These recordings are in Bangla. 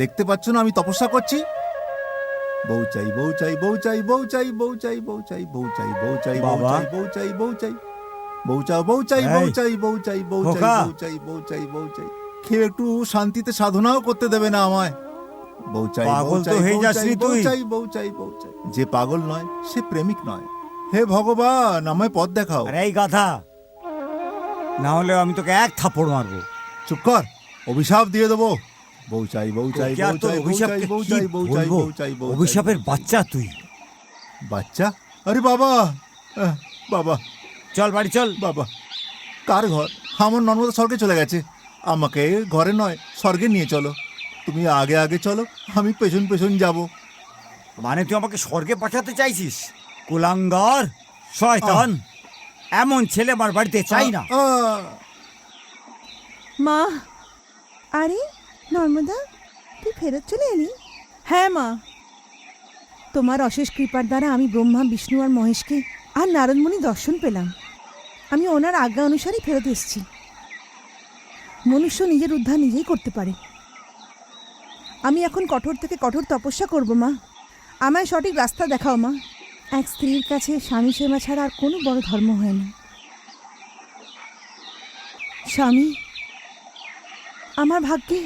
দেখতে পাচ্ছ না আমি তপস্যা করছি? বউ চাই, বউ চাই, বউ চাই, বউ চাই, বউ চাই, বউ চাই, বউ চাই, বউ চাই, বউ বাবা। চাই, বউ চাই, বউ চাই, বউ চাও, বউ চাই, বউ এই, চাই, বউ চাই, বউ চাই, খোকা। বউ চাই, বউ চাই, বউ চাই। কেউ একটু শান্তিতে সাধনাও করতে দেবে না আমায়। বউ চাই, বউ পাগল তো চাই, হয়ে বউ যাসনি চাই, বউ তুই। চাই, বউ চাই, বউ চাই। যে পাগল নয় সে প্রেমিক নয়। হে ভগবান, আমায় পথ দেখাও। আরে এই গাধা, না হলে আমি তোকে এক থাপ্পড় মারবো। চুপ কর, অভিশাপ দিয়ে দেবো। বউ চাই, বউ চাই, তোকে আর বউ তোর চাই, বউ চাই, অভিশাপকে বউ কি চাই, বউ চাই, বলবো? বউ চাই, বউ চাই। অভিশাপের বাচ্চা তুই। বাচ্চা? আরে বাবা, বাবা, চল বাড়ি চল। বাবা। কার ঘর? আমার নর্মদা স্বর্গে চলে গেছে। আমাকে ঘরে নয় স্বর্গে নিয়ে চলো। তুমি আগে আগে চলো, আমি পেছন পেছন যাব। মানে তুই আমাকে স্বর্গে পাঠাতে চাইছিস? কুলাঙ্গার, শয়তান, এমন ছেলে আমার বাড়িতে চাই না। মা, আরে নর্মদা, তুই ফেরত চলে এলি? হ্যাঁ মা, তোমার অশেষ কৃপার দ্বারা আমি ব্রহ্মা, বিষ্ণু আর মহেশকে আর নারদমুনি দর্শন পেলাম। আমি ওনার আজ্ঞা অনুসারেই ফেরত এসেছি। মনুষ্য নিজের উদ্ধার নিজেই করতে পারে। আমি এখন কঠোর থেকে কঠোর তপস্যা করব মা। আমায় সঠিক রাস্তা দেখাও মা। এক স্ত্রীর কাছে স্বামী সেবা ছাড়া আর কোনো বড় ধর্ম হয় না। স্বামী আমার ভাগ্যে।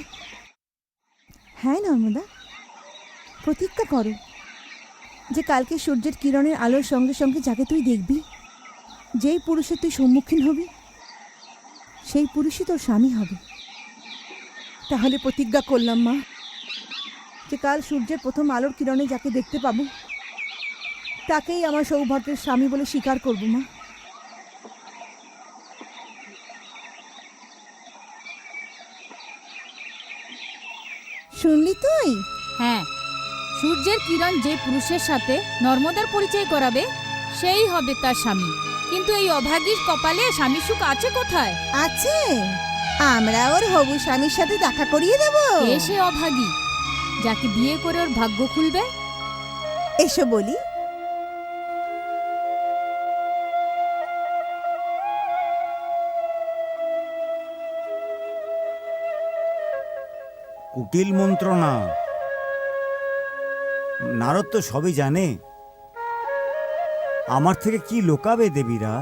হ্যাঁ নর্মদা, প্রতিজ্ঞা করো যে কালকে সূর্যের কিরণের আলোর সঙ্গে সঙ্গে যাকে তুই দেখবি, যেই পুরুষের তুই সম্মুখীন হবি, সেই পুরুষই তোর স্বামী হবে। তাহলে প্রতিজ্ঞা করলাম মা, যে কাল সূর্যের প্রথম আলোর কিরণে যাকে দেখতে পাবো, তাকেই আমার সৌভাগ্যের স্বামী বলে স্বীকার করব মা। শুনলি তুই? হ্যাঁ, সূর্যের কিরণ যে পুরুষের সাথে নর্মদার পরিচয় করাবে সেই হবে তার স্বামী। কিন্তু এই অভাগীর কপালে স্বামী সুখ আছে কোথায়? আছে, আমরা ওর হবু স্বামীর সাথে দেখা করিয়ে দেব। কে সে অভাগী যাকে বিয়ে করে ওর ভাগ্য খুলবে? এসো বলি। কুটিল মন্ত্র না, নারদ তো সবই জানে। আমার থেকে কি লোকাবে দেবীরা?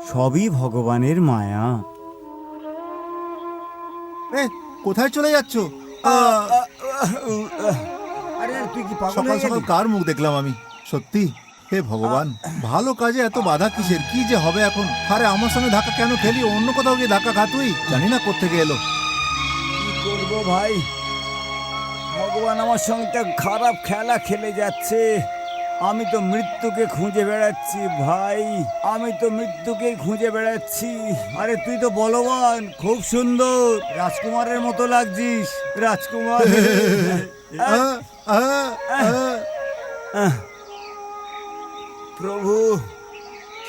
সবই ভগবানের মায়া। কোথায় চলে যাচ্ছ? আরে তুই কি পাগল সকাল হয়ে সকাল গেলি? কার মুখ দেখলাম আমি? সত্যি, হে ভগবান, ভালো কাজে এত বাধা কিসের? কি যে হবে এখন? আরে আমার সঙ্গে ধাক্কা কেন খেলি? অন্য কোথাও গিয়ে ধাক্কা খা তুই। জানি না কোত্থেকে এলো। কি করবো ভাই, ভগবান আমার সঙ্গে একটা খারাপ খেলা খেলে যাচ্ছে। আমি তো মৃত্যুকে খুঁজে বেড়াচ্ছি ভাই, আমি তো মৃত্যুকে খুঁজে বেড়াচ্ছি। আরে তুই তো বলবান, খুব সুন্দর, রাজকুমারের মতো লাগছিস। রাজকুমার প্রভু,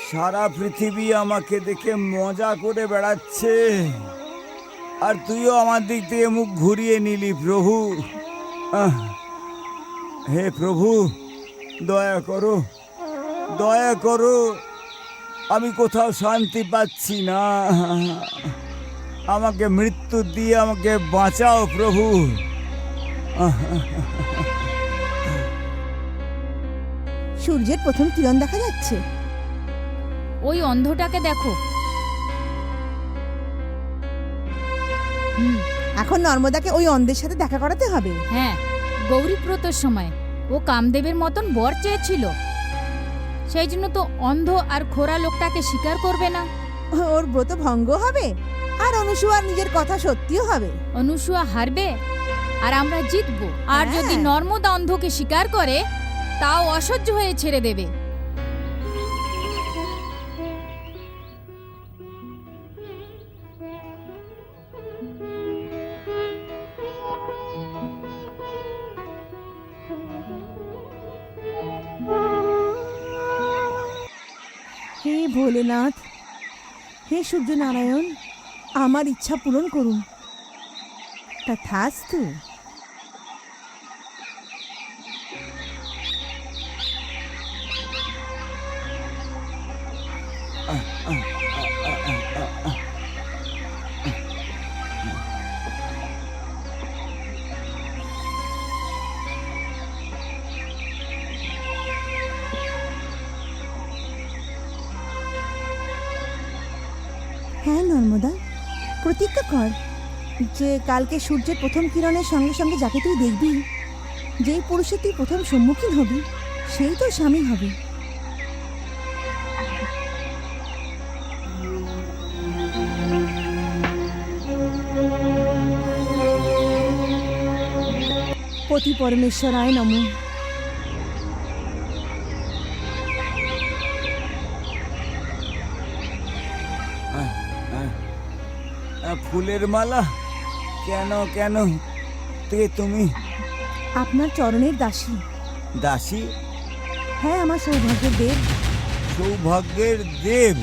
সারা পৃথিবী আমাকে দেখে মজা করে বেড়াচ্ছে, আর তুইও আমার দিক থেকে মুখ ঘুরিয়ে নিলি প্রভু। হে প্রভু, দয়া করো, দয়া করো, আমি কোথাও শান্তি পাচ্ছি না। আমাকে মৃত্যু দিয়ে আমাকে বাঁচাও প্রভু। সূর্যের প্রথম কিরণ দেখা যাচ্ছে। ওই অন্ধটাকে দেখো। এখন নর্মদাকে ওই অন্ধের সাথে দেখা করাতে হবে। হ্যাঁ, গৌরীব্রতর সময় ও কামদেবের মতন বর চেয়েছিল, সেই জন্য তো অন্ধ আর খোরা লোকটাকে স্বীকার করবে না। ওর ব্রত ভঙ্গ হবে, আর অনুসুয়ার নিজের কথা সত্যিও হবে। অনুসুয়া হারবে আর আমরা জিতবো। আর হ্যাঁ। যদি নর্মদা অন্ধকে স্বীকার করে, তাও অসহ্য হয়ে ছেড়ে দেবে। হে ভোলেনাথ, হে সূর্যনারায়ণ, আমার ইচ্ছা পূরণ করুন। তথাস্তু। হ্যাঁ নর্মদা, প্রতিজ্ঞা কর যে কালকে সূর্যের প্রথম কিরণের সঙ্গে সঙ্গে যাকে তুই দেখবি, যেই পুরুষের তুই প্রথম সম্মুখীন হবি, সেই তোর স্বামী হবে। পতি পরমেশ্বরায় নমঃ। ফুলের মালা কেন কেন? তুমি আপনার চরণের দাসী। দাসী? হ্যাঁ, আমার সৌভাগ্যের দেব। সৌভাগ্যের দেব?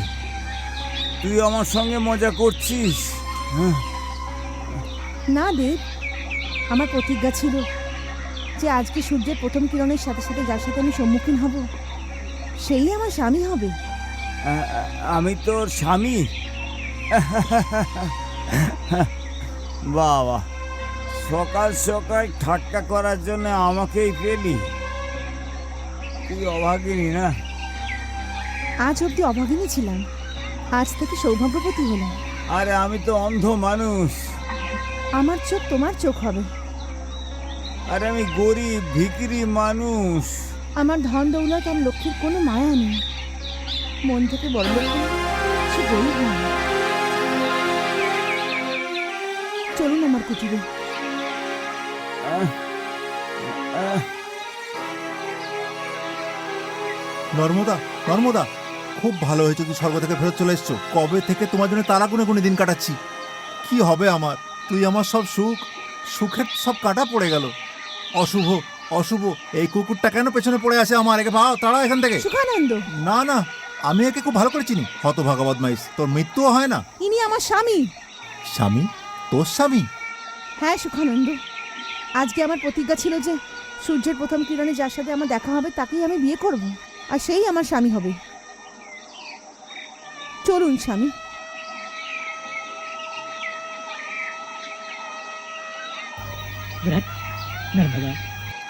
তুই আমার সঙ্গে মজা করছিস? না দেব, আমার প্রতিজ্ঞা ছিল যে আজকে সূর্যের প্রথম কিরণের সাথে সাথে যার সাথে আমি সম্মুখীন হব, সেই আমার স্বামী হবে। আমি তোর স্বামী? বাবা, সকাল সকাল ঠাট্টা করার জন্য আমাকেই পেলি? তুই অভাগিনী না? আজ অবধি অভাগিনী ছিলাম, আজ থেকে সৌভাগ্যবতী হলাম। আরে আমি তো অন্ধ মানুষ। আমার চোখ তোমার চোখ হবে। আরে আমি গরিব ভিখিরি মানুষ। আমার ধন দৌলত আর লক্ষ্মীর কোনো মায়া নেই। মন থেকে বড় লক্ষ্মী, সে গরিব নয়। চলুন আমার কুটিরে। নর্মদা, নর্মদা, খুব ভালো হয়েছে তুই স্বর্গ থেকে ফেরত চলে এসছো। কবে থেকে তোমার জন্য তারা গুনে গুনে দিন কাটাচ্ছি। কি হবে আমার? তুই আমার সব সুখের সব কাটা পড়ে গেল। অশুভ, অশুভ, এই কুকুরটা কেন পেছনে পড়ে আছে আমার? একে ভাও, তাড়া এখান থেকে। সুখানন্দ। না না, আমি একে খুব ভালো করে চিনি। হতভাগা বদমাইশ, তোর মৃত্যুও হয় না। ইনি আমার স্বামী। স্বামী? তোর স্বামী? হ্যাঁ সুখানন্দ, আজকে আমার প্রতিজ্ঞা ছিল যে সূর্যের প্রথম কিরণে যার সাথে আমার দেখা হবে তাকেই আমি বিয়ে করব, আর সেই আমার স্বামী হবে। চলুন স্বামী।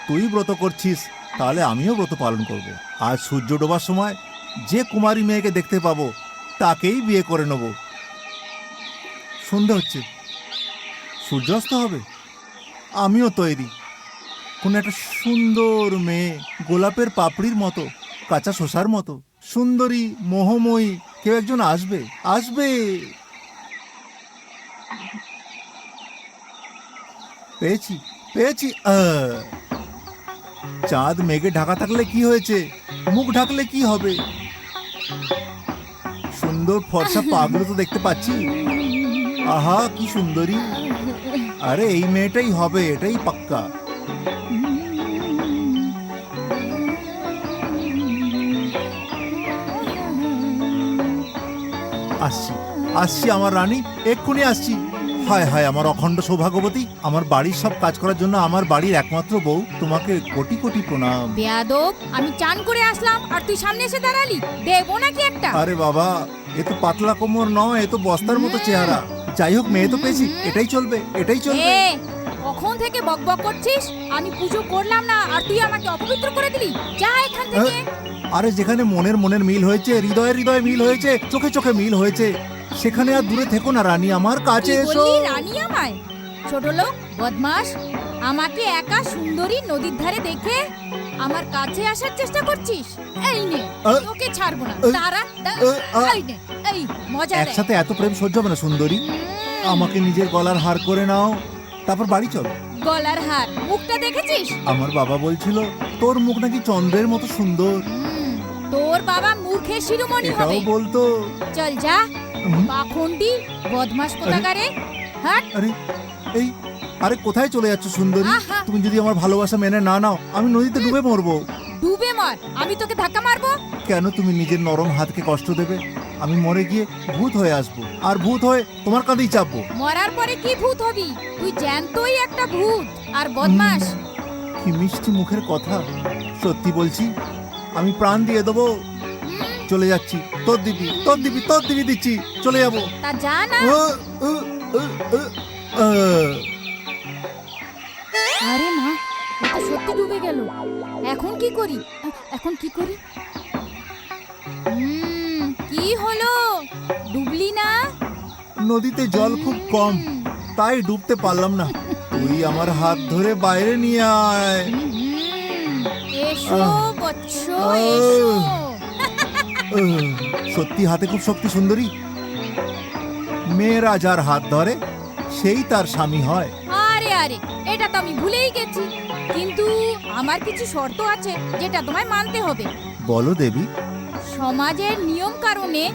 তুই ব্রত করছিস, তাহলে আমিও ব্রত পালন করব। আজ সূর্য ডোবার সময় যে কুমারী মেয়েকে দেখতে পাবো তাকেই বিয়ে করে নেব। সন্ধে হচ্ছে, সূর্যাস্ত হবে, আমিও তৈরি। কোন একটা সুন্দর মেয়ে, গোলাপের পাপড়ির মতো, কাঁচা শসার মতো সুন্দরী, মোহময়ী কেউ একজন আসবে, আসবে। পেয়েছি, পেয়েছি। চাঁদ মেঘে ঢাকা থাকলে কি হয়েছে, মুখ ঢাকলে কি হবে? সুন্দর ফর্সা পাগুলো তো দেখতে পাচ্ছি। আহা কি সুন্দরী! আরে এই মেয়েটাই হবে, এটাই পাক্কা। আসছি, আসছি আমার রানী, এক্ষুনি আসছি। হায় হায় আমার অখণ্ড সৌভাগ্যবতী, আমার বাড়ির সব কাজ করার জন্য আমার বাড়ির একমাত্র বউ, তোমাকে কোটি কোটি প্রণাম। বেয়াদব, আমি চান করে আসলাম আর তুই সামনে এসে দাঁড়ালি। দেবো নাকি একটা? আরে বাবা, এ তো পাতলা কোমর নয়, এ তো বস্তার মতো চেহারা। যাই হোক, মেয়ে তো পেয়েছি, এটাই চলবে, এটাই চলবে। এ, কখন থেকে বকবক করছিস? আমি পুজো করলাম না আর তুই আমাকে অপবিত্র করে দিলি। যা এখান থেকে। আরে যেখানে মনের মিল হয়েছে, হৃদয়ে মিল হয়েছে, চোখে চোখে মিল হয়েছে, সেখানে আর দূরে থেকো না রানী, আমার কাছে কি এসো। বললি রানী আমায়? ছোট লোক, বদমাস, আমাকে একা সুন্দরী নদীর ধারে দেখে আমার কাছে আসার চেষ্টা করছিস? এই নে, তোকে ছাড়বো না। তারা এই নে, এই মজা নে। একসাথে এত প্রেম সহ্য হবে না সুন্দরী। আমাকে নিজের গলার হার করে নাও, তারপর বাড়ি চলো। গলার হার? মুখটা দেখেছিস? আমার বাবা বলছিল তোর মুখ নাকি চন্দ্রের মতো সুন্দর। তোর বাবা মূর্খের শিরোমণি হবে। এটাও বলতো। চল যা, হুম। পাখন্ডী বদমাস কোথাকারে। হাট। আরে এই, আরে কোথায় চলে যাচ্ছ সুন্দরী? আহা। তুমি যদি আমার ভালোবাসা মেনে না নাও, আমি নদীতে ডুবে মরবো। ডুবে মর, আমি তোকে ধাক্কা মারবো। কেন তুমি নিজের নরম হাতকে কষ্ট দেবে? আমি মরে গিয়ে ভূত হয়ে আসবো, আর ভূত হয়ে তোমার কাঁধেই চাপবো। মরার পরে কি ভূত হবি? তুই জ্যান্তই একটা ভূত আর বদমাস। কি মিষ্টি মুখের কথা! সত্যি বলছি, আমি প্রাণ দিয়ে দেবো। চলে যাচ্ছি, তোর দিবি, তোর দিবি, তোর দিবি দিচ্ছি, চলে যাবো। তা যা না। আরে মা, ও তো সত্যি ডুবে গেল। এখন কি করি? এখন কি করি? কি হলো? ডুবলি না? নদীতে জল খুব কম, তাই ডুবতে পারলাম না। তুই আমার হাত ধরে বাইরে নিয়ে আয়। এসো বৎস, আহ। এসো। সত্যি হাতে খুব শক্তি সুন্দরী। মেয়েরা যার হাত ধরে সেই তার স্বামী হয়। আরে আরে, এটা তো আমি ভুলেই গেছি। কিন্তু আমার কিছু শর্ত আছে যেটা তোমায় মানতে হবে। বলো দেবী। সমাজের নিয়ম কারণে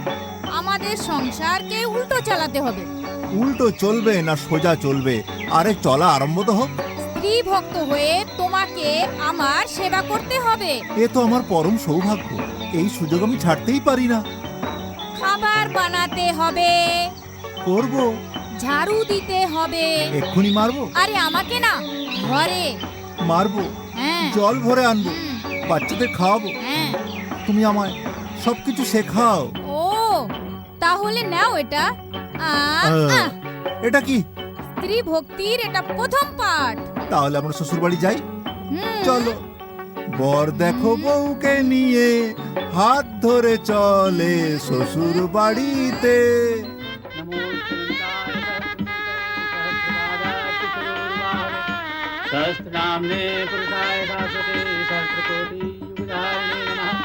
আমাদের সংসারকে উল্টো চালাতে হবে। উল্টো চলবে না সোজা চলবে? আরে চলা আরম্ভ তো হোক। স্ত্রী ভক্ত হয়ে তোমাকে আমার সেবা করতে হবে। এ তো আমার পরম সৌভাগ্য, এই সুযোগ আমি ছাড়তেই পারি না। খাবার বানাতে হবে, করব। ঝাড়ু দিতে হবে। এক্ষুনি মারবো? আরে আমাকে না, ঘরে। মারবো, হ্যাঁ, জল ভরে আনবো, হুম, বাচ্চাদের খাওয়াবো। হ্যাঁ। তুমি আমায় সবকিছু শেখাও। ও, তাহলে নাও এটা। আহ, আহ, এটা কি? স্ত্রী ভক্তির এটা প্রথম পাঠ। তাহলে আমরা শ্বশুর বাড়ি যাই। হুম। চলো। বর দেখো বউকে নিয়ে হাত ধরে চলে শ্বশুর বাড়িতে। सहस्रनाम्ने पुरुषाय शाश्वते सहस्रकोटियुगधारिणे नमः।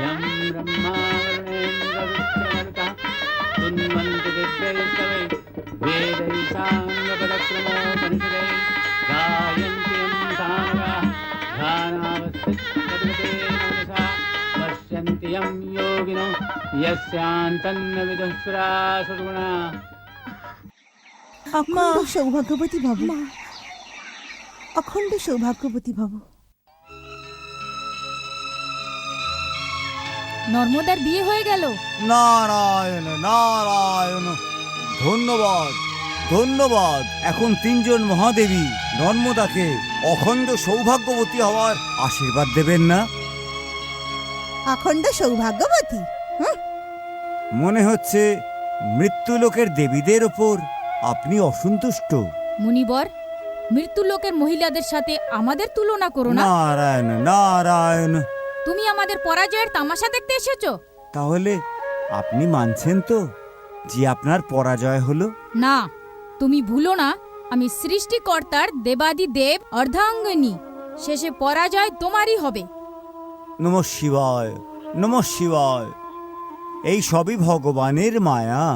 यं ब्रह्मा वरुणेन्द्ररुद्रमरुतः तुन्वन्ति दिव्यैस्तवै वेदैः साङ्गपदक्रमोपनिषदैः गायन्ति यं सामगाः ध्यानावस्थितपदते मनसा पश्यन्ति यं योगिनो यस्यान्तन्न विदुःसुरासुरगुणा। অখণ্ড সৌভাগ্যবতী ভব, অখণ্ড সৌভাগ্যবতী ভব। নর্মদার বিয়ে হয়ে গেল। নারায়ণ নারায়ণ, ধন্যবাদ ধন্যবাদ। এখন তিনজন মহাদেবী নর্মদাকে অখণ্ড সৌভাগ্যবতী হওয়ার আশীর্বাদ দেবেন না? অখণ্ড সৌভাগ্যবতী? মনে হচ্ছে মৃত্যুলোকের দেবীদের ওপর আপনি অসন্তুষ্ট। মুনিবর, মৃত্যু লোকের মহিলাদের সাথে আমাদের তুলনা করো না। নারায়ণ নারায়ণ। তুমি আমাদের পরাজয়ের তামাশা দেখতে এসেছো? তাহলে আপনি মানছেন তো যে আপনার পরাজয় হলো? না, তুমি ভুলো না, আমি সৃষ্টিকর্তার দেবাদি দেব অর্ধাঙ্গিনী। শেষে পরাজয় তোমারই হবে। নমঃ শিবায়, নমঃ শিবায়। এই সবই ভগবানের মায়া।